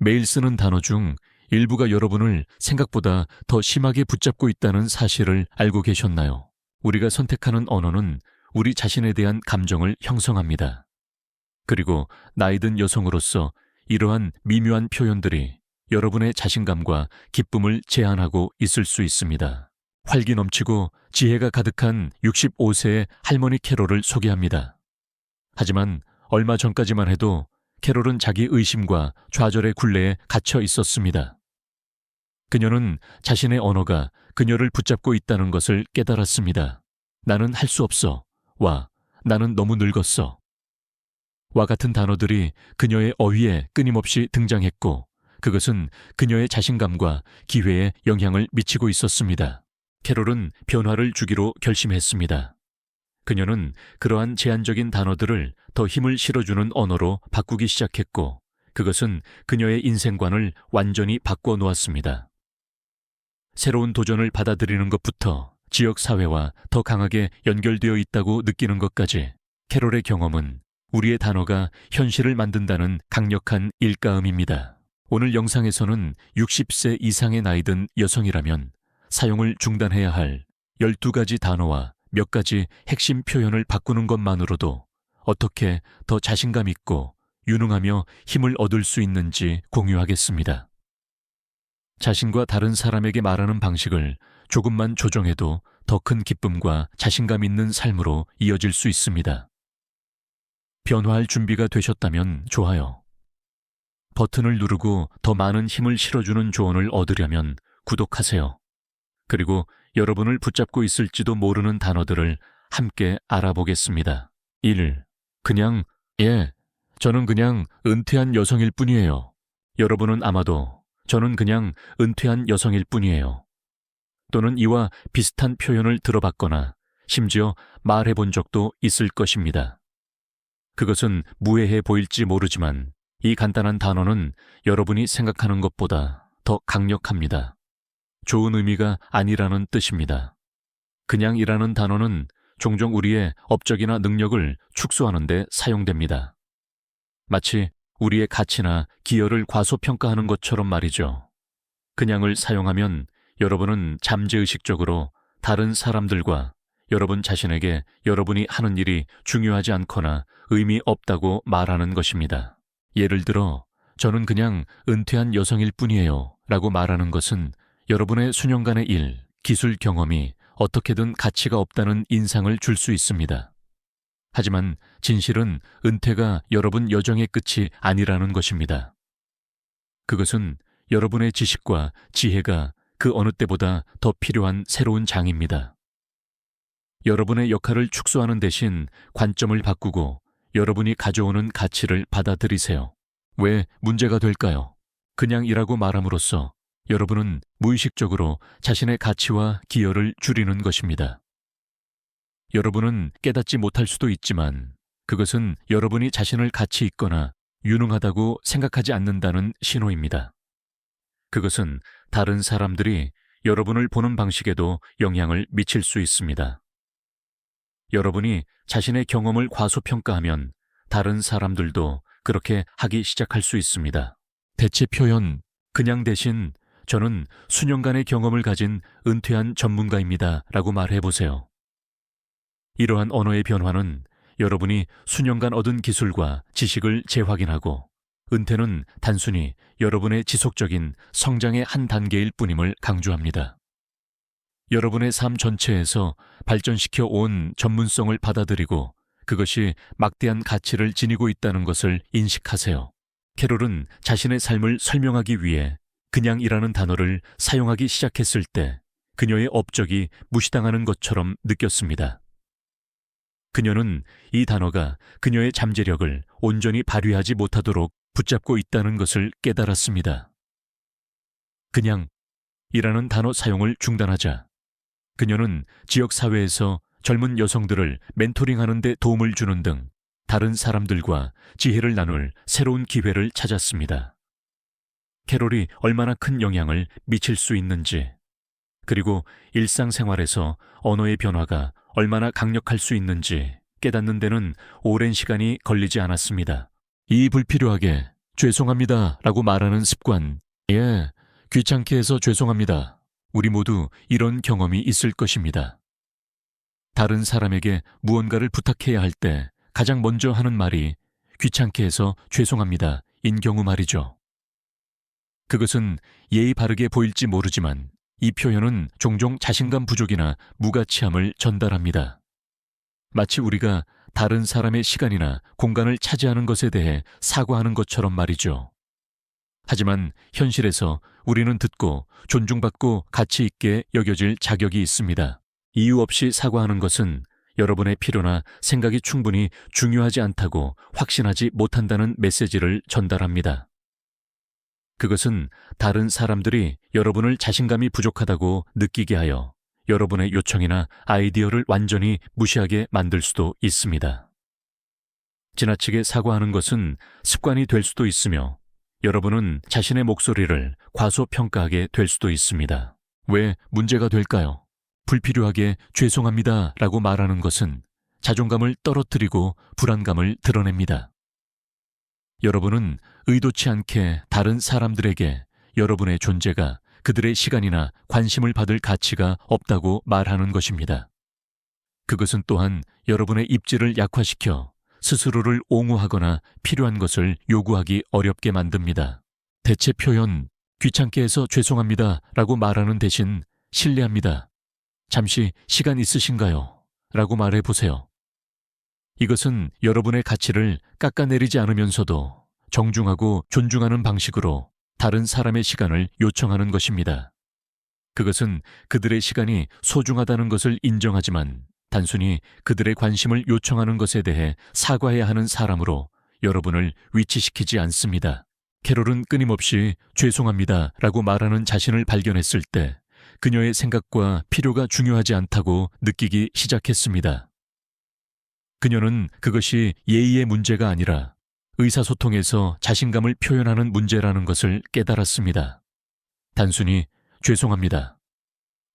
매일 쓰는 단어 중 일부가 여러분을 생각보다 더 심하게 붙잡고 있다는 사실을 알고 계셨나요? 우리가 선택하는 언어는 우리 자신에 대한 감정을 형성합니다. 그리고 나이든 여성으로서 이러한 미묘한 표현들이 여러분의 자신감과 기쁨을 제한하고 있을 수 있습니다. 활기 넘치고 지혜가 가득한 65세의 할머니 캐롤을 소개합니다. 하지만 얼마 전까지만 해도 캐롤은 자기 의심과 좌절의 굴레에 갇혀 있었습니다. 그녀는 자신의 언어가 그녀를 붙잡고 있다는 것을 깨달았습니다. 나는 할 수 없어. 와, 나는 너무 늙었어. 와 같은 단어들이 그녀의 어휘에 끊임없이 등장했고 그것은 그녀의 자신감과 기회에 영향을 미치고 있었습니다. 캐롤은 변화를 주기로 결심했습니다. 그녀는 그러한 제한적인 단어들을 더 힘을 실어주는 언어로 바꾸기 시작했고 그것은 그녀의 인생관을 완전히 바꿔 놓았습니다. 새로운 도전을 받아들이는 것부터 지역사회와 더 강하게 연결되어 있다고 느끼는 것까지 캐롤의 경험은 우리의 단어가 현실을 만든다는 강력한 일가음입니다. 오늘 영상에서는 60세 이상의 나이든 여성이라면 사용을 중단해야 할 12가지 단어와 몇 가지 핵심 표현을 바꾸는 것만으로도 어떻게 더 자신감 있고 유능하며 힘을 얻을 수 있는지 공유하겠습니다. 자신과 다른 사람에게 말하는 방식을 조금만 조정해도 더 큰 기쁨과 자신감 있는 삶으로 이어질 수 있습니다. 변화할 준비가 되셨다면 좋아요. 버튼을 누르고 더 많은 힘을 실어주는 조언을 얻으려면 구독하세요. 그리고 여러분을 붙잡고 있을지도 모르는 단어들을 함께 알아보겠습니다. 1. 저는 그냥 은퇴한 여성일 뿐이에요. 여러분은 아마도 저는 그냥 은퇴한 여성일 뿐이에요. 또는 이와 비슷한 표현을 들어봤거나 심지어 말해본 적도 있을 것입니다. 그것은 무해해 보일지 모르지만 이 간단한 단어는 여러분이 생각하는 것보다 더 강력합니다. 좋은 의미가 아니라는 뜻입니다. 그냥이라는 단어는 종종 우리의 업적이나 능력을 축소하는 데 사용됩니다. 마치 우리의 가치나 기여를 과소평가하는 것처럼 말이죠. 그냥을 사용하면 여러분은 잠재의식적으로 다른 사람들과 여러분 자신에게 여러분이 하는 일이 중요하지 않거나 의미 없다고 말하는 것입니다. 예를 들어 저는 그냥 은퇴한 여성일 뿐이에요 라고 말하는 것은 여러분의 수년간의 일, 기술 경험이 어떻게든 가치가 없다는 인상을 줄 수 있습니다. 하지만 진실은 은퇴가 여러분 여정의 끝이 아니라는 것입니다. 그것은 여러분의 지식과 지혜가 그 어느 때보다 더 필요한 새로운 장입니다. 여러분의 역할을 축소하는 대신 관점을 바꾸고 여러분이 가져오는 가치를 받아들이세요. 왜 문제가 될까요? 그냥 이라고 말함으로써 여러분은 무의식적으로 자신의 가치와 기여를 줄이는 것입니다. 여러분은 깨닫지 못할 수도 있지만 그것은 여러분이 자신을 가치 있거나 유능하다고 생각하지 않는다는 신호입니다. 그것은 다른 사람들이 여러분을 보는 방식에도 영향을 미칠 수 있습니다. 여러분이 자신의 경험을 과소평가하면 다른 사람들도 그렇게 하기 시작할 수 있습니다. 대체 표현, 그냥 대신 저는 수년간의 경험을 가진 은퇴한 전문가입니다 라고 말해보세요. 이러한 언어의 변화는 여러분이 수년간 얻은 기술과 지식을 재확인하고 은퇴는 단순히 여러분의 지속적인 성장의 한 단계일 뿐임을 강조합니다. 여러분의 삶 전체에서 발전시켜 온 전문성을 받아들이고 그것이 막대한 가치를 지니고 있다는 것을 인식하세요. 캐롤은 자신의 삶을 설명하기 위해 그냥이라는 단어를 사용하기 시작했을 때 그녀의 업적이 무시당하는 것처럼 느꼈습니다. 그녀는 이 단어가 그녀의 잠재력을 온전히 발휘하지 못하도록 붙잡고 있다는 것을 깨달았습니다. 그냥이라는 단어 사용을 중단하자 그녀는 지역사회에서 젊은 여성들을 멘토링하는 데 도움을 주는 등 다른 사람들과 지혜를 나눌 새로운 기회를 찾았습니다. 캐롤이 얼마나 큰 영향을 미칠 수 있는지, 그리고 일상생활에서 언어의 변화가 얼마나 강력할 수 있는지 깨닫는 데는 오랜 시간이 걸리지 않았습니다. 이 불필요하게 죄송합니다 라고 말하는 습관. 예, 귀찮게 해서 죄송합니다. 우리 모두 이런 경험이 있을 것입니다. 다른 사람에게 무언가를 부탁해야 할 때 가장 먼저 하는 말이 귀찮게 해서 죄송합니다 인 경우 말이죠. 그것은 예의 바르게 보일지 모르지만 이 표현은 종종 자신감 부족이나 무가치함을 전달합니다. 마치 우리가 다른 사람의 시간이나 공간을 차지하는 것에 대해 사과하는 것처럼 말이죠. 하지만 현실에서 우리는 듣고 존중받고 가치 있게 여겨질 자격이 있습니다. 이유 없이 사과하는 것은 여러분의 필요나 생각이 충분히 중요하지 않다고 확신하지 못한다는 메시지를 전달합니다. 그것은 다른 사람들이 여러분을 자신감이 부족하다고 느끼게 하여 여러분의 요청이나 아이디어를 완전히 무시하게 만들 수도 있습니다. 지나치게 사과하는 것은 습관이 될 수도 있으며 여러분은 자신의 목소리를 과소평가하게 될 수도 있습니다. 왜 문제가 될까요? 불필요하게 죄송합니다 라고 말하는 것은 자존감을 떨어뜨리고 불안감을 드러냅니다. 여러분은 의도치 않게 다른 사람들에게 여러분의 존재가 그들의 시간이나 관심을 받을 가치가 없다고 말하는 것입니다. 그것은 또한 여러분의 입지를 약화시켜 스스로를 옹호하거나 필요한 것을 요구하기 어렵게 만듭니다. 대체 표현, 귀찮게 해서 죄송합니다 라고 말하는 대신 실례합니다. 잠시 시간 있으신가요? 라고 말해보세요. 이것은 여러분의 가치를 깎아내리지 않으면서도 정중하고 존중하는 방식으로 다른 사람의 시간을 요청하는 것입니다. 그것은 그들의 시간이 소중하다는 것을 인정하지만 단순히 그들의 관심을 요청하는 것에 대해 사과해야 하는 사람으로 여러분을 위치시키지 않습니다. 캐롤은 끊임없이 죄송합니다 라고 말하는 자신을 발견했을 때 그녀의 생각과 필요가 중요하지 않다고 느끼기 시작했습니다. 그녀는 그것이 예의의 문제가 아니라 의사소통에서 자신감을 표현하는 문제라는 것을 깨달았습니다. 단순히 죄송합니다.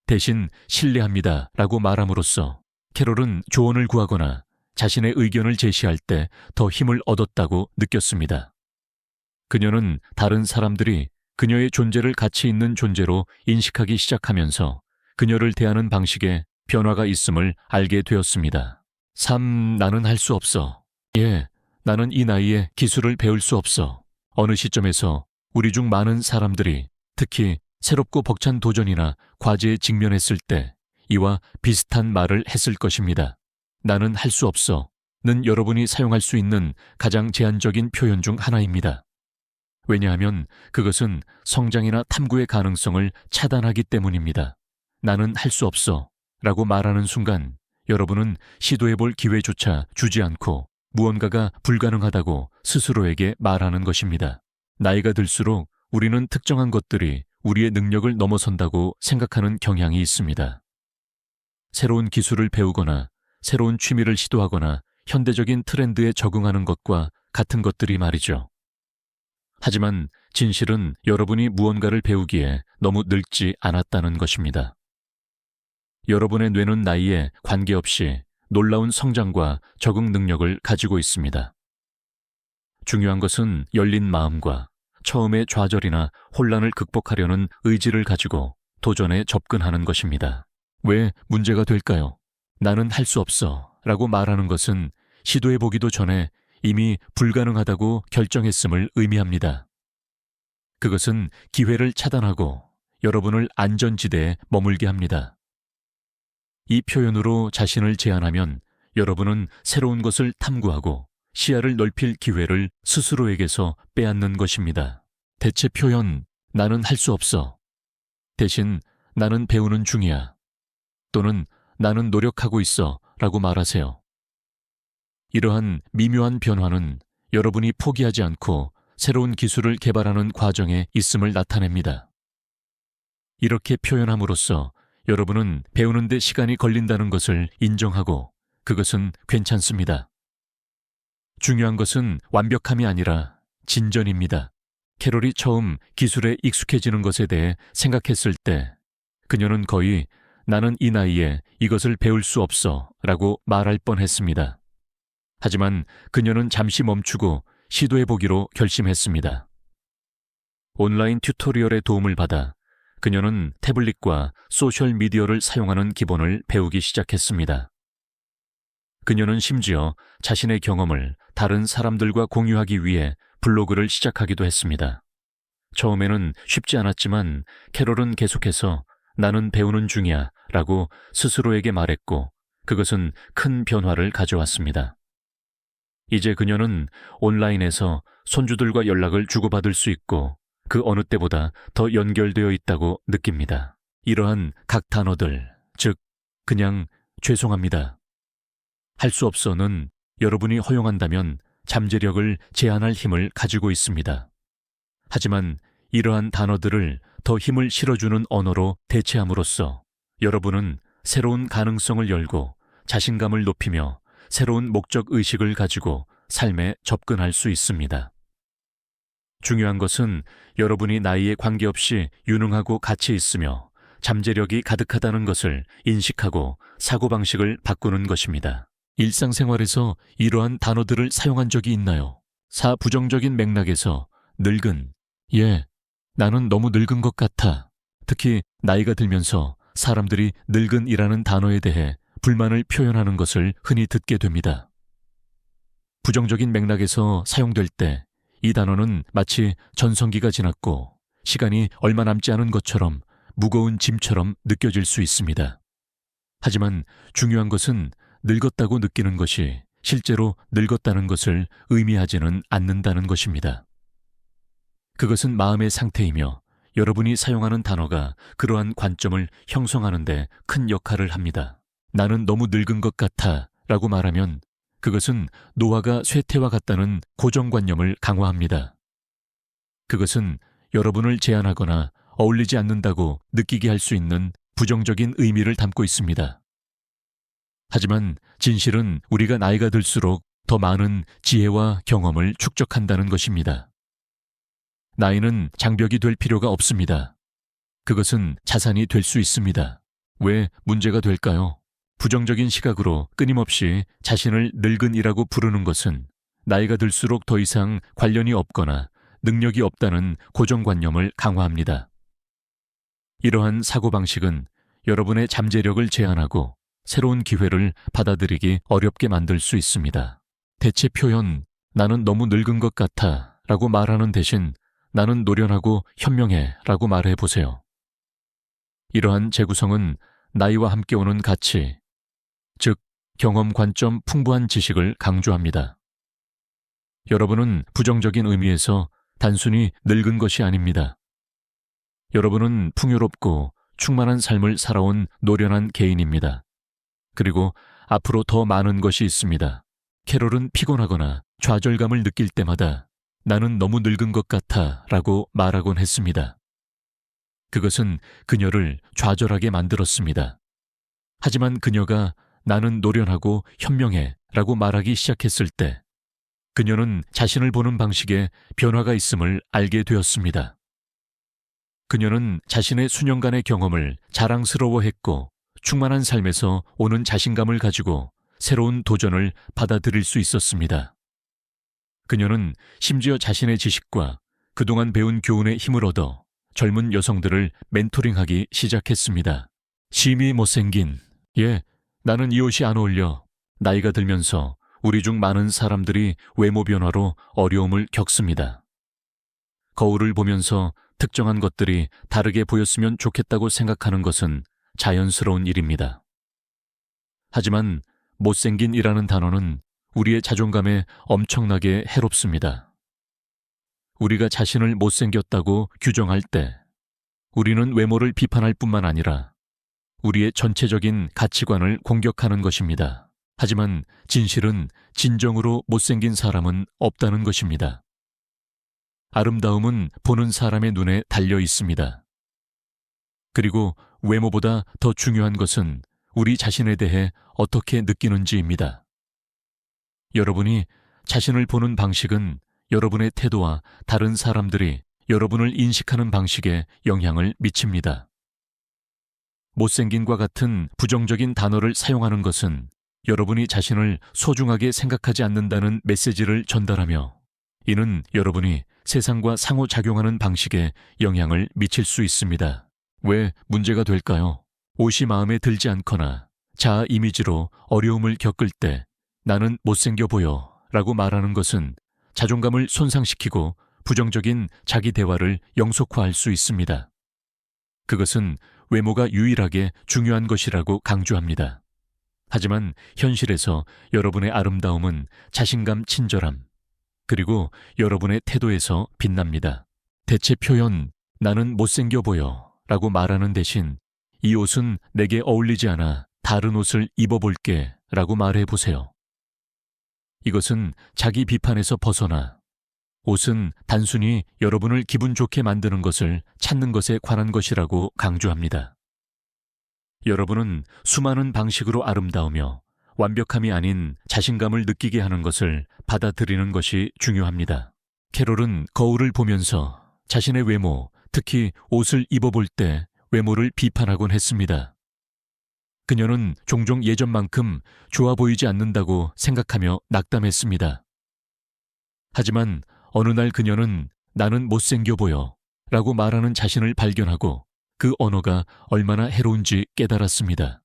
대신 실례합니다 라고 말함으로써 캐롤은 조언을 구하거나 자신의 의견을 제시할 때 더 힘을 얻었다고 느꼈습니다. 그녀는 다른 사람들이 그녀의 존재를 가치 있는 존재로 인식하기 시작하면서 그녀를 대하는 방식에 변화가 있음을 알게 되었습니다. 나는 할 수 없어. 나는 이 나이에 기술을 배울 수 없어. 어느 시점에서 우리 중 많은 사람들이 특히 새롭고 벅찬 도전이나 과제에 직면했을 때 이와 비슷한 말을 했을 것입니다. 나는 할 수 없어. 는 여러분이 사용할 수 있는 가장 제한적인 표현 중 하나입니다. 왜냐하면 그것은 성장이나 탐구의 가능성을 차단하기 때문입니다. 나는 할 수 없어 라고 말하는 순간 여러분은 시도해볼 기회조차 주지 않고 무언가가 불가능하다고 스스로에게 말하는 것입니다. 나이가 들수록 우리는 특정한 것들이 우리의 능력을 넘어선다고 생각하는 경향이 있습니다. 새로운 기술을 배우거나 새로운 취미를 시도하거나 현대적인 트렌드에 적응하는 것과 같은 것들이 말이죠. 하지만 진실은 여러분이 무언가를 배우기에 너무 늙지 않았다는 것입니다. 여러분의 뇌는 나이에 관계없이 놀라운 성장과 적응 능력을 가지고 있습니다. 중요한 것은 열린 마음과 처음의 좌절이나 혼란을 극복하려는 의지를 가지고 도전에 접근하는 것입니다. 왜 문제가 될까요? 나는 할 수 없어 라고 말하는 것은 시도해보기도 전에 이미 불가능하다고 결정했음을 의미합니다. 그것은 기회를 차단하고 여러분을 안전지대에 머물게 합니다. 이 표현으로 자신을 제한하면 여러분은 새로운 것을 탐구하고 시야를 넓힐 기회를 스스로에게서 빼앗는 것입니다. 대체 표현, 나는 할 수 없어. 대신 나는 배우는 중이야. 또는 나는 노력하고 있어 라고 말하세요. 이러한 미묘한 변화는 여러분이 포기하지 않고 새로운 기술을 개발하는 과정에 있음을 나타냅니다. 이렇게 표현함으로써 여러분은 배우는 데 시간이 걸린다는 것을 인정하고 그것은 괜찮습니다. 중요한 것은 완벽함이 아니라 진전입니다. 캐롤이 처음 기술에 익숙해지는 것에 대해 생각했을 때 그녀는 거의 나는 이 나이에 이것을 배울 수 없어 라고 말할 뻔했습니다. 하지만 그녀는 잠시 멈추고 시도해보기로 결심했습니다. 온라인 튜토리얼의 도움을 받아 그녀는 태블릿과 소셜미디어를 사용하는 기본을 배우기 시작했습니다. 그녀는 심지어 자신의 경험을 다른 사람들과 공유하기 위해 블로그를 시작하기도 했습니다. 처음에는 쉽지 않았지만 캐롤은 계속해서 나는 배우는 중이야 라고 스스로에게 말했고 그것은 큰 변화를 가져왔습니다. 이제 그녀는 온라인에서 손주들과 연락을 주고받을 수 있고 그 어느 때보다 더 연결되어 있다고 느낍니다. 이러한 각 단어들, 즉 그냥 죄송합니다. 할 수 없어는 여러분이 허용한다면 잠재력을 제한할 힘을 가지고 있습니다. 하지만 이러한 단어들을 더 힘을 실어주는 언어로 대체함으로써 여러분은 새로운 가능성을 열고 자신감을 높이며 새로운 목적의식을 가지고 삶에 접근할 수 있습니다. 중요한 것은 여러분이 나이에 관계없이 유능하고 가치 있으며 잠재력이 가득하다는 것을 인식하고 사고방식을 바꾸는 것입니다. 일상생활에서 이러한 단어들을 사용한 적이 있나요? 사부정적인 맥락에서 늙은, 나는 너무 늙은 것 같아. 특히 나이가 들면서 사람들이 늙은이라는 단어에 대해 불만을 표현하는 것을 흔히 듣게 됩니다. 부정적인 맥락에서 사용될 때 이 단어는 마치 전성기가 지났고 시간이 얼마 남지 않은 것처럼 무거운 짐처럼 느껴질 수 있습니다. 하지만 중요한 것은 늙었다고 느끼는 것이 실제로 늙었다는 것을 의미하지는 않는다는 것입니다. 그것은 마음의 상태이며 여러분이 사용하는 단어가 그러한 관점을 형성하는 데 큰 역할을 합니다. 나는 너무 늙은 것 같아 라고 말하면 그것은 노화가 쇠퇴와 같다는 고정관념을 강화합니다. 그것은 여러분을 제한하거나 어울리지 않는다고 느끼게 할 수 있는 부정적인 의미를 담고 있습니다. 하지만 진실은 우리가 나이가 들수록 더 많은 지혜와 경험을 축적한다는 것입니다. 나이는 장벽이 될 필요가 없습니다. 그것은 자산이 될 수 있습니다. 왜 문제가 될까요? 부정적인 시각으로 끊임없이 자신을 늙은이라고 부르는 것은 나이가 들수록 더 이상 관련이 없거나 능력이 없다는 고정관념을 강화합니다. 이러한 사고방식은 여러분의 잠재력을 제한하고 새로운 기회를 받아들이기 어렵게 만들 수 있습니다. 대체 표현, 나는 너무 늙은 것 같아 라고 말하는 대신 나는 노련하고 현명해 라고 말해보세요. 이러한 재구성은 나이와 함께 오는 가치, 즉 경험 관점 풍부한 지식을 강조합니다. 여러분은 부정적인 의미에서 단순히 늙은 것이 아닙니다. 여러분은 풍요롭고 충만한 삶을 살아온 노련한 개인입니다. 그리고 앞으로 더 많은 것이 있습니다. 캐롤은 피곤하거나 좌절감을 느낄 때마다 나는 너무 늙은 것 같아 라고 말하곤 했습니다. 그것은 그녀를 좌절하게 만들었습니다. 하지만 그녀가 나는 노련하고 현명해 라고 말하기 시작했을 때 그녀는 자신을 보는 방식에 변화가 있음을 알게 되었습니다. 그녀는 자신의 수년간의 경험을 자랑스러워했고 충만한 삶에서 오는 자신감을 가지고 새로운 도전을 받아들일 수 있었습니다. 그녀는 심지어 자신의 지식과 그동안 배운 교훈의 힘을 얻어 젊은 여성들을 멘토링하기 시작했습니다. 심히 못생긴, 나는 이 옷이 안 어울려. 나이가 들면서 우리 중 많은 사람들이 외모 변화로 어려움을 겪습니다. 거울을 보면서 특정한 것들이 다르게 보였으면 좋겠다고 생각하는 것은 자연스러운 일입니다. 하지만 못생긴이라는 단어는 우리의 자존감에 엄청나게 해롭습니다. 우리가 자신을 못생겼다고 규정할 때 우리는 외모를 비판할 뿐만 아니라 우리의 전체적인 가치관을 공격하는 것입니다. 하지만 진실은 진정으로 못생긴 사람은 없다는 것입니다. 아름다움은 보는 사람의 눈에 달려 있습니다. 그리고 외모보다 더 중요한 것은 우리 자신에 대해 어떻게 느끼는지입니다. 여러분이 자신을 보는 방식은 여러분의 태도와 다른 사람들이 여러분을 인식하는 방식에 영향을 미칩니다. 못생긴과 같은 부정적인 단어를 사용하는 것은 여러분이 자신을 소중하게 생각하지 않는다는 메시지를 전달하며 이는 여러분이 세상과 상호작용하는 방식에 영향을 미칠 수 있습니다. 왜 문제가 될까요? 옷이 마음에 들지 않거나 자아 이미지로 어려움을 겪을 때 나는 못생겨 보여 라고 말하는 것은 자존감을 손상시키고 부정적인 자기 대화를 영속화할 수 있습니다. 그것은 외모가 유일하게 중요한 것이라고 강조합니다. 하지만 현실에서 여러분의 아름다움은 자신감, 친절함, 그리고 여러분의 태도에서 빛납니다. 대체 표현 나는 못생겨 보여 라고 말하는 대신 이 옷은 내게 어울리지 않아 다른 옷을 입어볼게 라고 말해보세요. 이것은 자기 비판에서 벗어나 옷은 단순히 여러분을 기분 좋게 만드는 것을 찾는 것에 관한 것이라고 강조합니다. 여러분은 수많은 방식으로 아름다우며 완벽함이 아닌 자신감을 느끼게 하는 것을 받아들이는 것이 중요합니다. 캐롤은 거울을 보면서 자신의 외모, 특히 옷을 입어볼 때 외모를 비판하곤 했습니다. 그녀는 종종 예전만큼 좋아 보이지 않는다고 생각하며 낙담했습니다. 하지만 어느 날 그녀는 나는 못생겨 보여 라고 말하는 자신을 발견하고 그 언어가 얼마나 해로운지 깨달았습니다.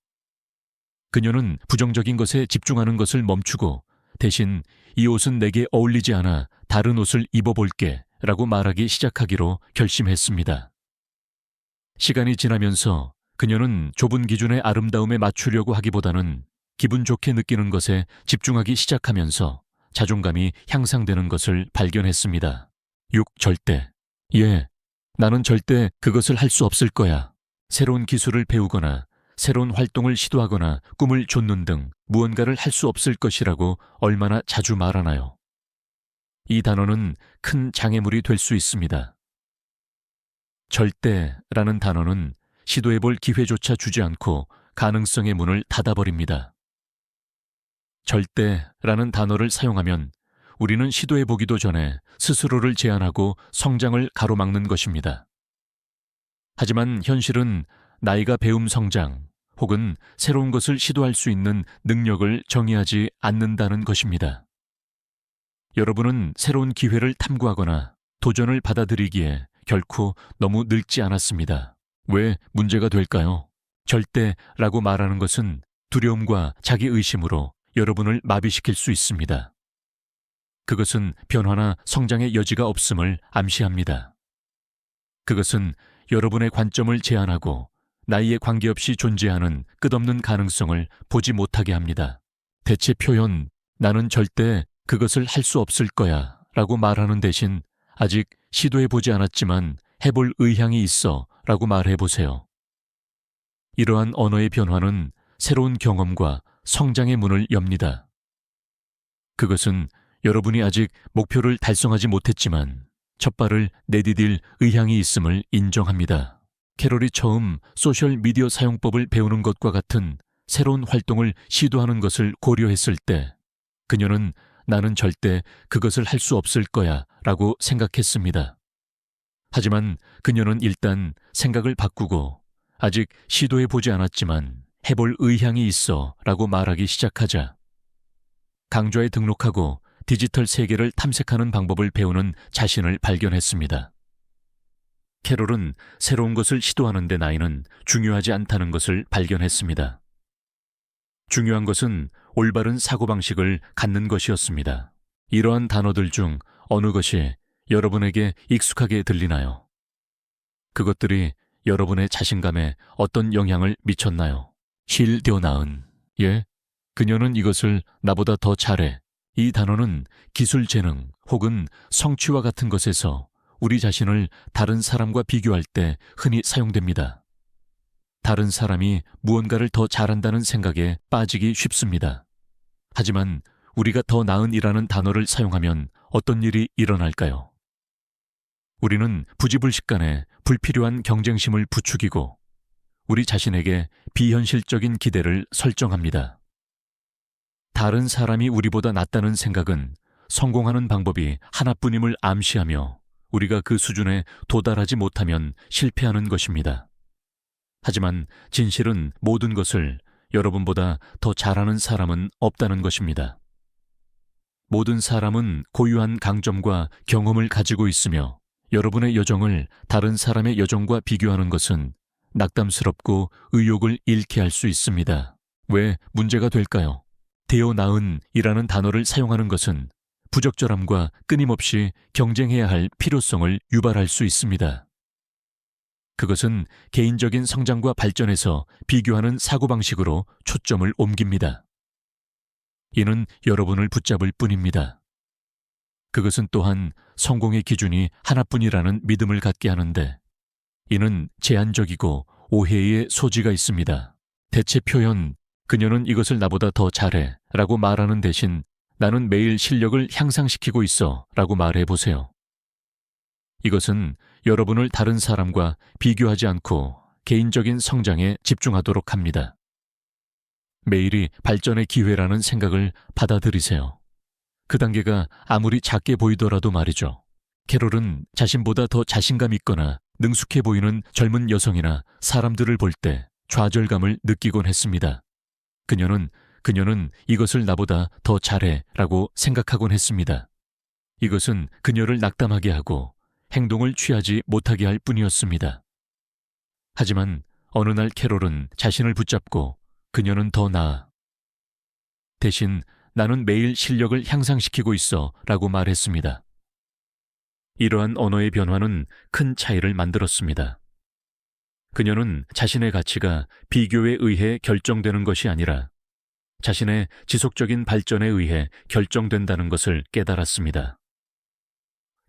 그녀는 부정적인 것에 집중하는 것을 멈추고 대신 이 옷은 내게 어울리지 않아 다른 옷을 입어볼게 라고 말하기 시작하기로 결심했습니다. 시간이 지나면서 그녀는 좁은 기준의 아름다움에 맞추려고 하기보다는 기분 좋게 느끼는 것에 집중하기 시작하면서 자존감이 향상되는 것을 발견했습니다. 6. 절대. 나는 절대 그것을 할 수 없을 거야. 새로운 기술을 배우거나 새로운 활동을 시도하거나 꿈을 좇는 등 무언가를 할 수 없을 것이라고 얼마나 자주 말하나요? 이 단어는 큰 장애물이 될 수 있습니다. 절대라는 단어는 시도해볼 기회조차 주지 않고 가능성의 문을 닫아버립니다. 절대라는 단어를 사용하면 우리는 시도해보기도 전에 스스로를 제한하고 성장을 가로막는 것입니다. 하지만 현실은 나이가 배움 성장 혹은 새로운 것을 시도할 수 있는 능력을 정의하지 않는다는 것입니다. 여러분은 새로운 기회를 탐구하거나 도전을 받아들이기에 결코 너무 늙지 않았습니다. 왜 문제가 될까요? 절대라고 말하는 것은 두려움과 자기의심으로 여러분을 마비시킬 수 있습니다. 그것은 변화나 성장의 여지가 없음을 암시합니다. 그것은 여러분의 관점을 제한하고 나이에 관계없이 존재하는 끝없는 가능성을 보지 못하게 합니다. 대체 표현 나는 절대 그것을 할 수 없을 거야 라고 말하는 대신 아직 시도해보지 않았지만 해볼 의향이 있어 라고 말해보세요. 이러한 언어의 변화는 새로운 경험과 성장의 문을 엽니다. 그것은 여러분이 아직 목표를 달성하지 못했지만 첫 발을 내디딜 의향이 있음을 인정합니다. 캐롤이 처음 소셜미디어 사용법을 배우는 것과 같은 새로운 활동을 시도하는 것을 고려했을 때 그녀는 나는 절대 그것을 할 수 없을 거야 라고 생각했습니다. 하지만 그녀는 일단 생각을 바꾸고 아직 시도해보지 않았지만 해볼 의향이 있어 라고 말하기 시작하자 강좌에 등록하고 디지털 세계를 탐색하는 방법을 배우는 자신을 발견했습니다. 캐롤은 새로운 것을 시도하는 데 나이는 중요하지 않다는 것을 발견했습니다. 중요한 것은 올바른 사고방식을 갖는 것이었습니다. 이러한 단어들 중 어느 것이 여러분에게 익숙하게 들리나요? 그것들이 여러분의 자신감에 어떤 영향을 미쳤나요? 힐되어나은 그녀는 이것을 나보다 더 잘해. 이 단어는 기술 재능 혹은 성취와 같은 것에서 우리 자신을 다른 사람과 비교할 때 흔히 사용됩니다. 다른 사람이 무언가를 더 잘한다는 생각에 빠지기 쉽습니다. 하지만 우리가 더 나은 이라는 단어를 사용하면 어떤 일이 일어날까요? 우리는 부지불식간에 불필요한 경쟁심을 부추기고 우리 자신에게 비현실적인 기대를 설정합니다. 다른 사람이 우리보다 낫다는 생각은 성공하는 방법이 하나뿐임을 암시하며 우리가 그 수준에 도달하지 못하면 실패하는 것입니다. 하지만 진실은 모든 것을 여러분보다 더 잘하는 사람은 없다는 것입니다. 모든 사람은 고유한 강점과 경험을 가지고 있으며 여러분의 여정을 다른 사람의 여정과 비교하는 것은 낙담스럽고 의욕을 잃게 할 수 있습니다. 왜 문제가 될까요? 되어 나은이라는 단어를 사용하는 것은 부적절함과 끊임없이 경쟁해야 할 필요성을 유발할 수 있습니다. 그것은 개인적인 성장과 발전에서 비교하는 사고방식으로 초점을 옮깁니다. 이는 여러분을 붙잡을 뿐입니다. 그것은 또한 성공의 기준이 하나뿐이라는 믿음을 갖게 하는데 이는 제한적이고 오해의 소지가 있습니다. 대체 표현, 그녀는 이것을 나보다 더 잘해 라고 말하는 대신 나는 매일 실력을 향상시키고 있어 라고 말해보세요. 이것은 여러분을 다른 사람과 비교하지 않고 개인적인 성장에 집중하도록 합니다. 매일이 발전의 기회라는 생각을 받아들이세요. 그 단계가 아무리 작게 보이더라도 말이죠. 캐롤은 자신보다 더 자신감 있거나 능숙해 보이는 젊은 여성이나 사람들을 볼 때 좌절감을 느끼곤 했습니다. 그녀는 이것을 나보다 더 잘해 라고 생각하곤 했습니다. 이것은 그녀를 낙담하게 하고 행동을 취하지 못하게 할 뿐이었습니다. 하지만 어느 날 캐롤은 자신을 붙잡고 그녀는 더 나아. 대신 나는 매일 실력을 향상시키고 있어 라고 말했습니다. 이러한 언어의 변화는 큰 차이를 만들었습니다. 그녀는 자신의 가치가 비교에 의해 결정되는 것이 아니라 자신의 지속적인 발전에 의해 결정된다는 것을 깨달았습니다.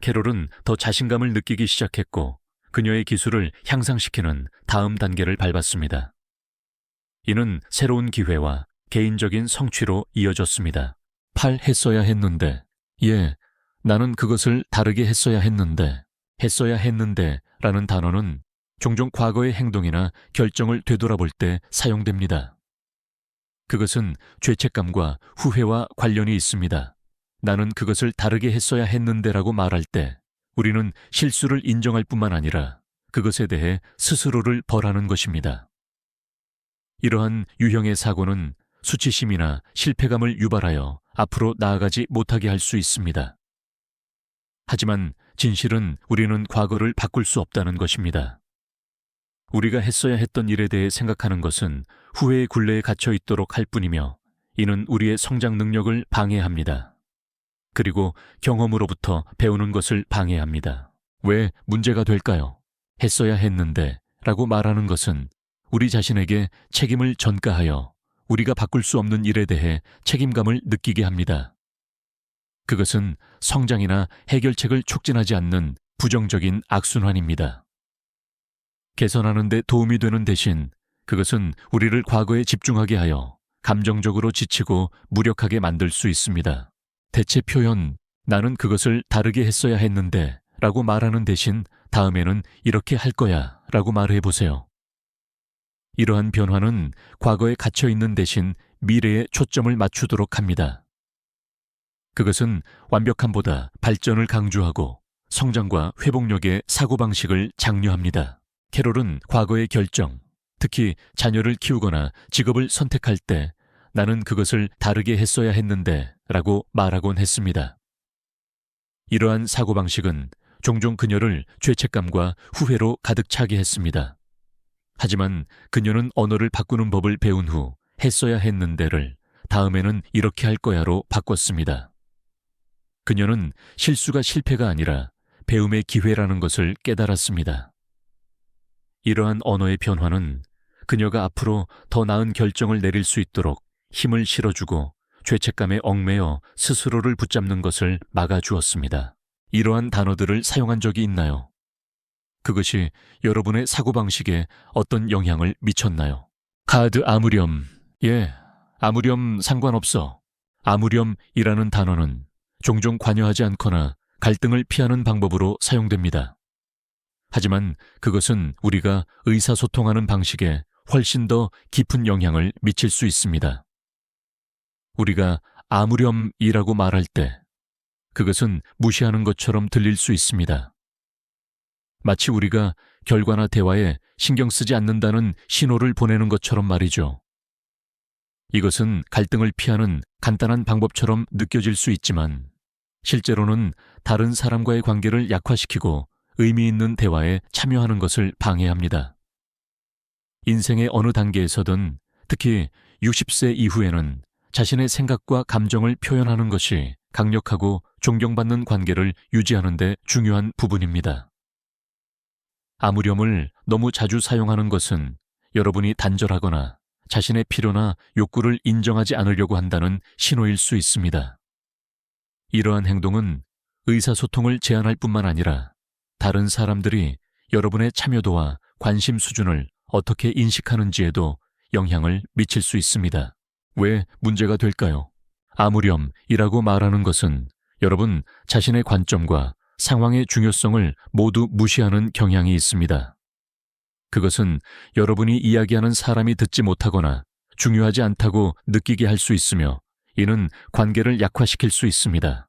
캐롤은 더 자신감을 느끼기 시작했고 그녀의 기술을 향상시키는 다음 단계를 밟았습니다. 이는 새로운 기회와 개인적인 성취로 이어졌습니다. 했어야 했는데, 나는 그것을 다르게 했어야 했는데 라는 단어는 종종 과거의 행동이나 결정을 되돌아볼 때 사용됩니다. 그것은 죄책감과 후회와 관련이 있습니다. 나는 그것을 다르게 했어야 했는데라고 말할 때 우리는 실수를 인정할 뿐만 아니라 그것에 대해 스스로를 벌하는 것입니다. 이러한 유형의 사고는 수치심이나 실패감을 유발하여 앞으로 나아가지 못하게 할 수 있습니다. 하지만 진실은 우리는 과거를 바꿀 수 없다는 것입니다. 우리가 했어야 했던 일에 대해 생각하는 것은 후회의 굴레에 갇혀 있도록 할 뿐이며 이는 우리의 성장 능력을 방해합니다. 그리고 경험으로부터 배우는 것을 방해합니다. 왜 문제가 될까요? 했어야 했는데 라고 말하는 것은 우리 자신에게 책임을 전가하여 우리가 바꿀 수 없는 일에 대해 책임감을 느끼게 합니다. 그것은 성장이나 해결책을 촉진하지 않는 부정적인 악순환입니다. 개선하는 데 도움이 되는 대신 그것은 우리를 과거에 집중하게 하여 감정적으로 지치고 무력하게 만들 수 있습니다. 대체 표현, 나는 그것을 다르게 했어야 했는데 라고 말하는 대신 다음에는 이렇게 할 거야 라고 말해보세요. 이러한 변화는 과거에 갇혀 있는 대신 미래에 초점을 맞추도록 합니다. 그것은 완벽함보다 발전을 강조하고 성장과 회복력의 사고방식을 장려합니다. 캐롤은 과거의 결정, 특히 자녀를 키우거나 직업을 선택할 때 나는 그것을 다르게 했어야 했는데 라고 말하곤 했습니다. 이러한 사고방식은 종종 그녀를 죄책감과 후회로 가득 차게 했습니다. 하지만 그녀는 언어를 바꾸는 법을 배운 후 했어야 했는데를 다음에는 이렇게 할 거야로 바꿨습니다. 그녀는 실수가 실패가 아니라 배움의 기회라는 것을 깨달았습니다. 이러한 언어의 변화는 그녀가 앞으로 더 나은 결정을 내릴 수 있도록 힘을 실어주고 죄책감에 얽매여 스스로를 붙잡는 것을 막아주었습니다. 이러한 단어들을 사용한 적이 있나요? 그것이 여러분의 사고방식에 어떤 영향을 미쳤나요? 아무렴. 아무렴 상관없어. 아무렴이라는 단어는 종종 관여하지 않거나 갈등을 피하는 방법으로 사용됩니다. 하지만 그것은 우리가 의사소통하는 방식에 훨씬 더 깊은 영향을 미칠 수 있습니다. 우리가 아무렴이라고 말할 때 그것은 무시하는 것처럼 들릴 수 있습니다. 마치 우리가 결과나 대화에 신경 쓰지 않는다는 신호를 보내는 것처럼 말이죠. 이것은 갈등을 피하는 간단한 방법처럼 느껴질 수 있지만 실제로는 다른 사람과의 관계를 약화시키고 의미 있는 대화에 참여하는 것을 방해합니다. 인생의 어느 단계에서든 특히 60세 이후에는 자신의 생각과 감정을 표현하는 것이 강력하고 존경받는 관계를 유지하는 데 중요한 부분입니다. 아무렴을 너무 자주 사용하는 것은 여러분이 단절하거나 자신의 필요나 욕구를 인정하지 않으려고 한다는 신호일 수 있습니다. 이러한 행동은 의사소통을 제한할 뿐만 아니라 다른 사람들이 여러분의 참여도와 관심 수준을 어떻게 인식하는지에도 영향을 미칠 수 있습니다. 왜 문제가 될까요? 아무렴이라고 말하는 것은 여러분 자신의 관점과 상황의 중요성을 모두 무시하는 경향이 있습니다. 그것은 여러분이 이야기하는 사람이 듣지 못하거나 중요하지 않다고 느끼게 할 수 있으며 이는 관계를 약화시킬 수 있습니다.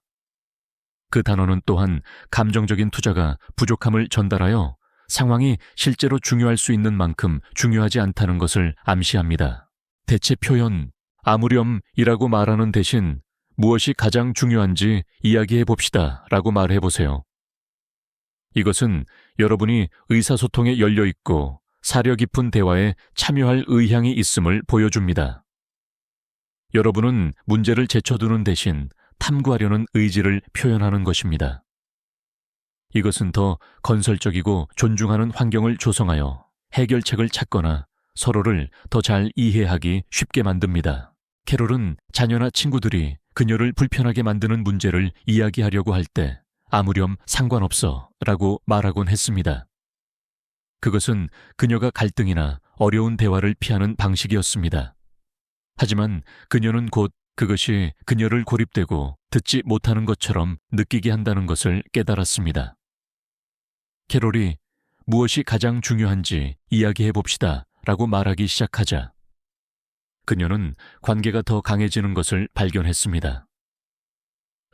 그 단어는 또한 감정적인 투자가 부족함을 전달하여 상황이 실제로 중요할 수 있는 만큼 중요하지 않다는 것을 암시합니다. 대체 표현 아무렴이라고 말하는 대신 무엇이 가장 중요한지 이야기해 봅시다 라고 말해 보세요. 이것은 여러분이 의사소통에 열려 있고 사려 깊은 대화에 참여할 의향이 있음을 보여줍니다. 여러분은 문제를 제쳐두는 대신 탐구하려는 의지를 표현하는 것입니다. 이것은 더 건설적이고 존중하는 환경을 조성하여 해결책을 찾거나 서로를 더 잘 이해하기 쉽게 만듭니다. 캐롤은 자녀나 친구들이 그녀를 불편하게 만드는 문제를 이야기하려고 할 때 아무렴 상관없어 라고 말하곤 했습니다. 그것은 그녀가 갈등이나 어려운 대화를 피하는 방식이었습니다. 하지만 그녀는 곧 그것이 그녀를 고립되고 듣지 못하는 것처럼 느끼게 한다는 것을 깨달았습니다. 캐롤이 무엇이 가장 중요한지 이야기해 봅시다 라고 말하기 시작하자 그녀는 관계가 더 강해지는 것을 발견했습니다.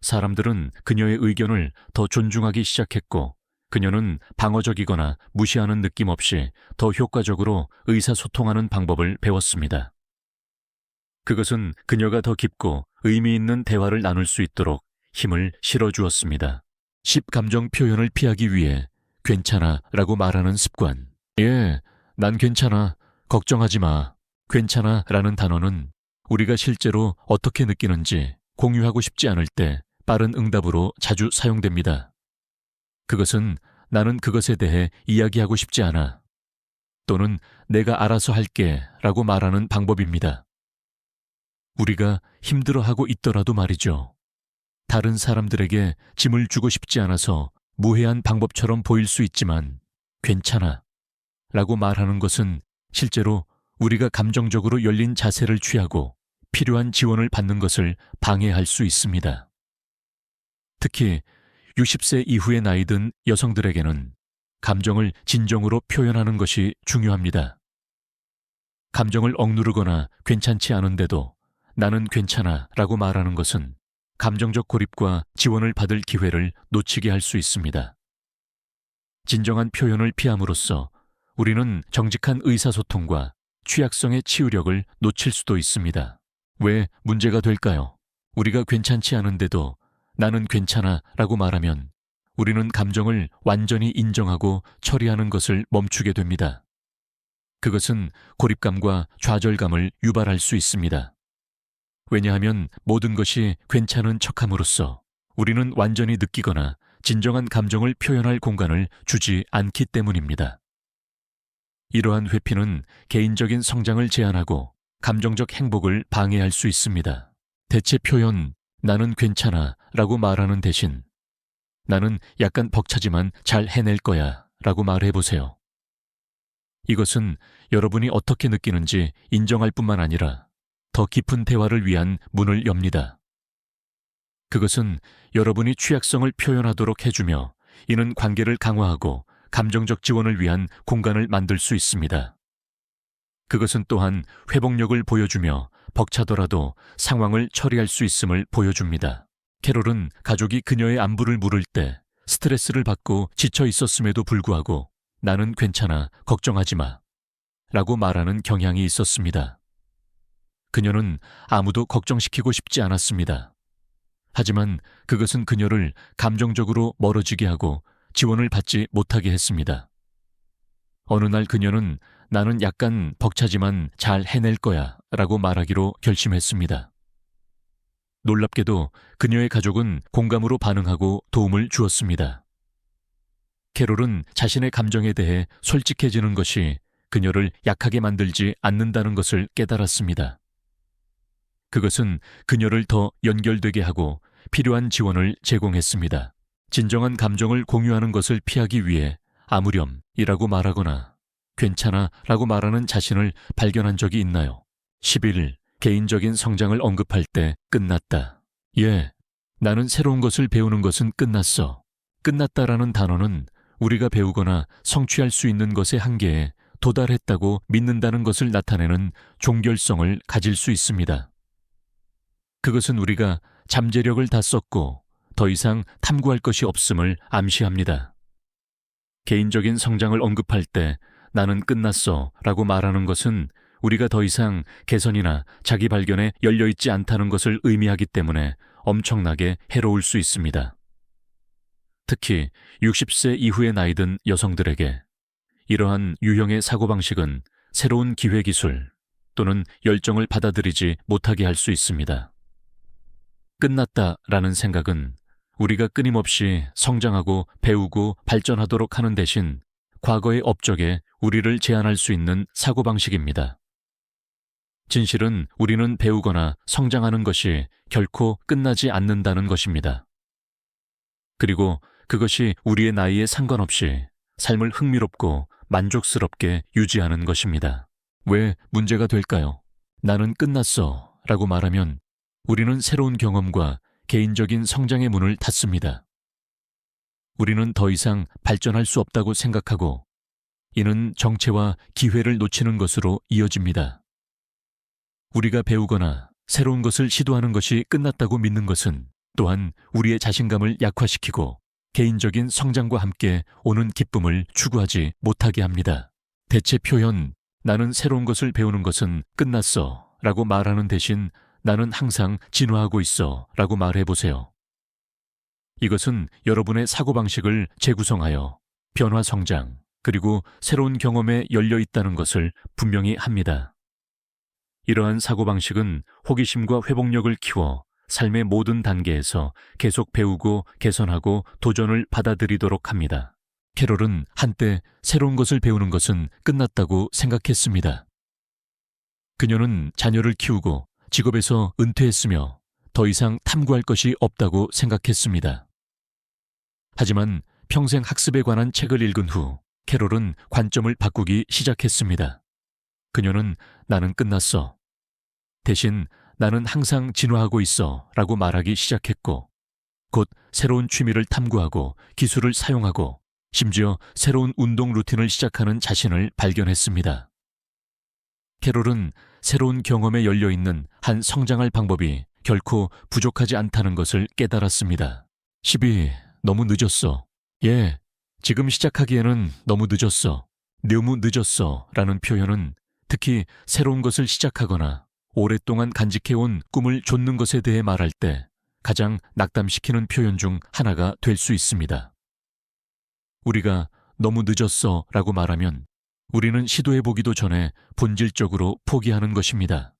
사람들은 그녀의 의견을 더 존중하기 시작했고 그녀는 방어적이거나 무시하는 느낌 없이 더 효과적으로 의사소통하는 방법을 배웠습니다. 그것은 그녀가 더 깊고 의미 있는 대화를 나눌 수 있도록 힘을 실어주었습니다. 10감정 표현을 피하기 위해 괜찮아 라고 말하는 습관. 난 괜찮아. 걱정하지 마. 괜찮아 라는 단어는 우리가 실제로 어떻게 느끼는지 공유하고 싶지 않을 때 빠른 응답으로 자주 사용됩니다. 그것은 나는 그것에 대해 이야기하고 싶지 않아. 또는 내가 알아서 할게 라고 말하는 방법입니다. 우리가 힘들어하고 있더라도 말이죠. 다른 사람들에게 짐을 주고 싶지 않아서 무해한 방법처럼 보일 수 있지만 괜찮아 라고 말하는 것은 실제로 우리가 감정적으로 열린 자세를 취하고 필요한 지원을 받는 것을 방해할 수 있습니다. 특히 60세 이후의 나이 든 여성들에게는 감정을 진정으로 표현하는 것이 중요합니다. 감정을 억누르거나 괜찮지 않은데도 나는 괜찮아 라고 말하는 것은 감정적 고립과 지원을 받을 기회를 놓치게 할 수 있습니다. 진정한 표현을 피함으로써 우리는 정직한 의사소통과 취약성의 치유력을 놓칠 수도 있습니다. 왜 문제가 될까요? 우리가 괜찮지 않은데도 나는 괜찮아 라고 말하면 우리는 감정을 완전히 인정하고 처리하는 것을 멈추게 됩니다. 그것은 고립감과 좌절감을 유발할 수 있습니다. 왜냐하면 모든 것이 괜찮은 척함으로써 우리는 완전히 느끼거나 진정한 감정을 표현할 공간을 주지 않기 때문입니다. 이러한 회피는 개인적인 성장을 제한하고 감정적 행복을 방해할 수 있습니다. 대체 표현 나는 괜찮아 라고 말하는 대신 나는 약간 벅차지만 잘 해낼 거야 라고 말해보세요. 이것은 여러분이 어떻게 느끼는지 인정할 뿐만 아니라 더 깊은 대화를 위한 문을 엽니다. 그것은 여러분이 취약성을 표현하도록 해주며 이는 관계를 강화하고 감정적 지원을 위한 공간을 만들 수 있습니다. 그것은 또한 회복력을 보여주며 벅차더라도 상황을 처리할 수 있음을 보여줍니다. 캐롤은 가족이 그녀의 안부를 물을 때 스트레스를 받고 지쳐 있었음에도 불구하고 나는 괜찮아, 걱정하지 마 라고 말하는 경향이 있었습니다. 그녀는 아무도 걱정시키고 싶지 않았습니다. 하지만 그것은 그녀를 감정적으로 멀어지게 하고 지원을 받지 못하게 했습니다. 어느 날 그녀는 나는 약간 벅차지만 잘 해낼 거야 라고 말하기로 결심했습니다. 놀랍게도 그녀의 가족은 공감으로 반응하고 도움을 주었습니다. 캐롤은 자신의 감정에 대해 솔직해지는 것이 그녀를 약하게 만들지 않는다는 것을 깨달았습니다. 그것은 그녀를 더 연결되게 하고 필요한 지원을 제공했습니다. 진정한 감정을 공유하는 것을 피하기 위해 아무렴이라고 말하거나 괜찮아 라고 말하는 자신을 발견한 적이 있나요? 11. 개인적인 성장을 언급할 때 끝났다. 예, 나는 새로운 것을 배우는 것은 끝났어. 끝났다라는 단어는 우리가 배우거나 성취할 수 있는 것의 한계에 도달했다고 믿는다는 것을 나타내는 종결성을 가질 수 있습니다. 그것은 우리가 잠재력을 다 썼고 더 이상 탐구할 것이 없음을 암시합니다. 개인적인 성장을 언급할 때 나는 끝났어 라고 말하는 것은 우리가 더 이상 개선이나 자기 발견에 열려있지 않다는 것을 의미하기 때문에 엄청나게 해로울 수 있습니다. 특히 60세 이후의 나이 든 여성들에게 이러한 유형의 사고방식은 새로운 기회기술 또는 열정을 받아들이지 못하게 할 수 있습니다. 끝났다라는 생각은 우리가 끊임없이 성장하고 배우고 발전하도록 하는 대신 과거의 업적에 우리를 제한할 수 있는 사고방식입니다. 진실은 우리는 배우거나 성장하는 것이 결코 끝나지 않는다는 것입니다. 그리고 그것이 우리의 나이에 상관없이 삶을 흥미롭고 만족스럽게 유지하는 것입니다. 왜 문제가 될까요? 나는 끝났어 라고 말하면 우리는 새로운 경험과 개인적인 성장의 문을 닫습니다. 우리는 더 이상 발전할 수 없다고 생각하고 이는 정체와 기회를 놓치는 것으로 이어집니다. 우리가 배우거나 새로운 것을 시도하는 것이 끝났다고 믿는 것은 또한 우리의 자신감을 약화시키고 개인적인 성장과 함께 오는 기쁨을 추구하지 못하게 합니다. 대체 표현 나는 새로운 것을 배우는 것은 끝났어 라고 말하는 대신 나는 항상 진화하고 있어 라고 말해보세요. 이것은 여러분의 사고방식을 재구성하여 변화 성장 그리고 새로운 경험에 열려 있다는 것을 분명히 합니다. 이러한 사고방식은 호기심과 회복력을 키워 삶의 모든 단계에서 계속 배우고 개선하고 도전을 받아들이도록 합니다. 캐롤은 한때 새로운 것을 배우는 것은 끝났다고 생각했습니다. 그녀는 자녀를 키우고 직업에서 은퇴했으며 더 이상 탐구할 것이 없다고 생각했습니다. 하지만 평생 학습에 관한 책을 읽은 후 캐롤은 관점을 바꾸기 시작했습니다. 그녀는 나는 끝났어. 대신 나는 항상 진화하고 있어 라고 말하기 시작했고 곧 새로운 취미를 탐구하고 기술을 사용하고 심지어 새로운 운동 루틴을 시작하는 자신을 발견했습니다. 캐롤은 새로운 경험에 열려있는 한 성장할 방법이 결코 부족하지 않다는 것을 깨달았습니다. 12. 너무 늦었어. 예, 지금 시작하기에는 너무 늦었어. 너무 늦었어 라는 표현은 특히 새로운 것을 시작하거나 오랫동안 간직해온 꿈을 좇는 것에 대해 말할 때 가장 낙담시키는 표현 중 하나가 될 수 있습니다. 우리가 너무 늦었어 라고 말하면 우리는 시도해보기도 전에 본질적으로 포기하는 것입니다.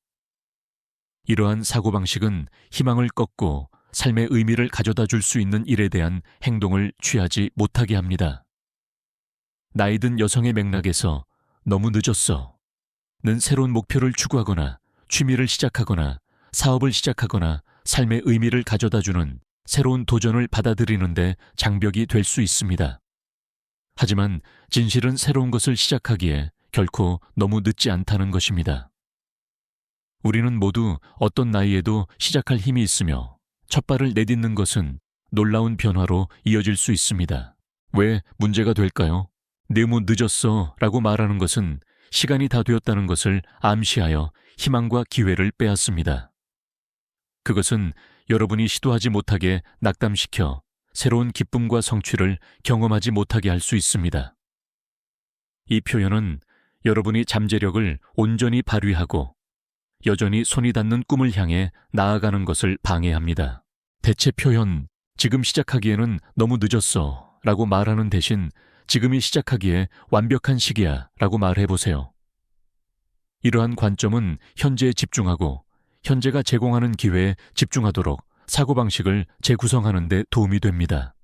이러한 사고방식은 희망을 꺾고 삶의 의미를 가져다 줄 수 있는 일에 대한 행동을 취하지 못하게 합니다. 나이든 여성의 맥락에서 너무 늦었어 는 새로운 목표를 추구하거나 취미를 시작하거나 사업을 시작하거나 삶의 의미를 가져다주는 새로운 도전을 받아들이는데 장벽이 될 수 있습니다. 하지만 진실은 새로운 것을 시작하기에 결코 너무 늦지 않다는 것입니다. 우리는 모두 어떤 나이에도 시작할 힘이 있으며 첫 발을 내딛는 것은 놀라운 변화로 이어질 수 있습니다. 왜 문제가 될까요? 너무 늦었어 라고 말하는 것은 시간이 다 되었다는 것을 암시하여 희망과 기회를 빼앗습니다. 그것은 여러분이 시도하지 못하게 낙담시켜 새로운 기쁨과 성취를 경험하지 못하게 할 수 있습니다. 이 표현은 여러분이 잠재력을 온전히 발휘하고 여전히 손이 닿는 꿈을 향해 나아가는 것을 방해합니다. 대체 표현, 지금 시작하기에는 너무 늦었어 라고 말하는 대신 지금이 시작하기에 완벽한 시기야 라고 말해보세요. 이러한 관점은 현재에 집중하고 현재가 제공하는 기회에 집중하도록 사고방식을 재구성하는 데 도움이 됩니다.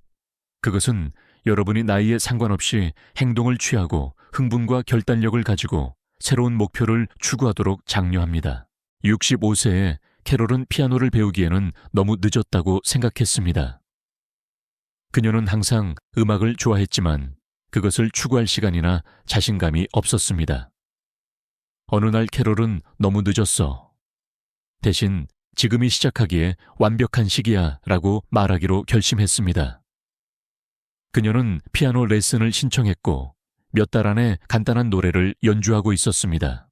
그것은 여러분이 나이에 상관없이 행동을 취하고 흥분과 결단력을 가지고 새로운 목표를 추구하도록 장려합니다. 65세에 캐롤은 피아노를 배우기에는 너무 늦었다고 생각했습니다. 그녀는 항상 음악을 좋아했지만 그것을 추구할 시간이나 자신감이 없었습니다. 어느 날 캐롤은 너무 늦었어. 대신 지금이 시작하기에 완벽한 시기야 라고 말하기로 결심했습니다. 그녀는 피아노 레슨을 신청했고 몇 달 안에 간단한 노래를 연주하고 있었습니다.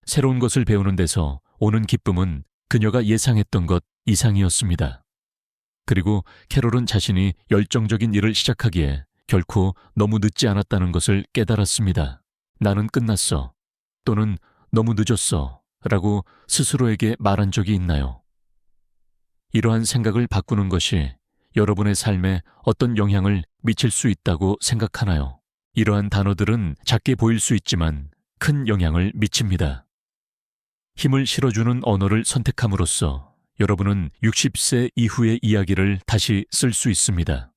새로운 것을 배우는 데서 오는 기쁨은 그녀가 예상했던 것 이상이었습니다. 그리고 캐롤은 자신이 열정적인 일을 시작하기에 결코 너무 늦지 않았다는 것을 깨달았습니다. 나는 끝났어. 또는 너무 늦었어. 라고 스스로에게 말한 적이 있나요? 이러한 생각을 바꾸는 것이 여러분의 삶에 어떤 영향을 미칠 수 있다고 생각하나요? 이러한 단어들은 작게 보일 수 있지만 큰 영향을 미칩니다. 힘을 실어주는 언어를 선택함으로써 여러분은 60세 이후의 이야기를 다시 쓸 수 있습니다.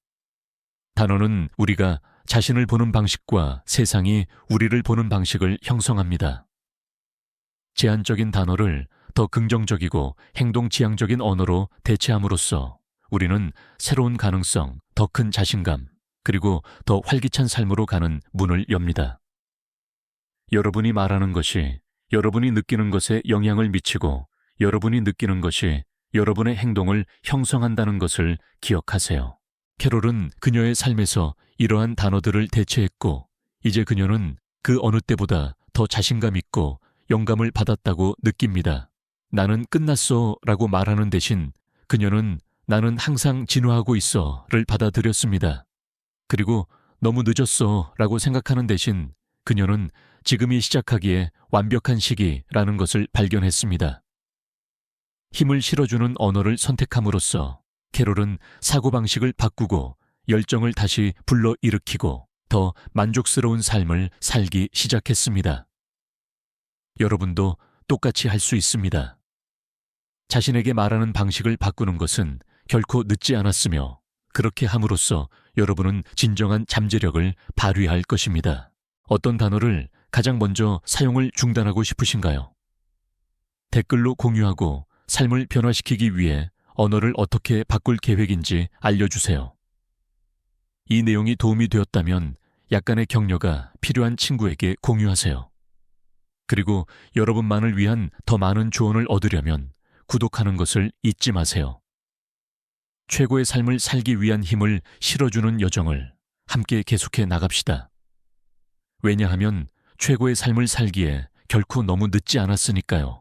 단어는 우리가 자신을 보는 방식과 세상이 우리를 보는 방식을 형성합니다. 제한적인 단어를 더 긍정적이고 행동 지향적인 언어로 대체함으로써 우리는 새로운 가능성, 더 큰 자신감, 그리고 더 활기찬 삶으로 가는 문을 엽니다. 여러분이 말하는 것이 여러분이 느끼는 것에 영향을 미치고 여러분이 느끼는 것이 여러분의 행동을 형성한다는 것을 기억하세요. 캐롤은 그녀의 삶에서 이러한 단어들을 대체했고 이제 그녀는 그 어느 때보다 더 자신감 있고 영감을 받았다고 느낍니다. 나는 끝났어 라고 말하는 대신 그녀는 나는 항상 진화하고 있어를 받아들였습니다. 그리고 너무 늦었어 라고 생각하는 대신 그녀는 지금이 시작하기에 완벽한 시기라는 것을 발견했습니다. 힘을 실어주는 언어를 선택함으로써 캐롤은 사고방식을 바꾸고 열정을 다시 불러일으키고 더 만족스러운 삶을 살기 시작했습니다. 여러분도 똑같이 할 수 있습니다. 자신에게 말하는 방식을 바꾸는 것은 결코 늦지 않았으며 그렇게 함으로써 여러분은 진정한 잠재력을 발휘할 것입니다. 어떤 단어를 가장 먼저 사용을 중단하고 싶으신가요? 댓글로 공유하고 삶을 변화시키기 위해 언어를 어떻게 바꿀 계획인지 알려주세요. 이 내용이 도움이 되었다면 약간의 격려가 필요한 친구에게 공유하세요. 그리고 여러분만을 위한 더 많은 조언을 얻으려면 구독하는 것을 잊지 마세요. 최고의 삶을 살기 위한 힘을 실어주는 여정을 함께 계속해 나갑시다. 왜냐하면 최고의 삶을 살기에 결코 너무 늦지 않았으니까요.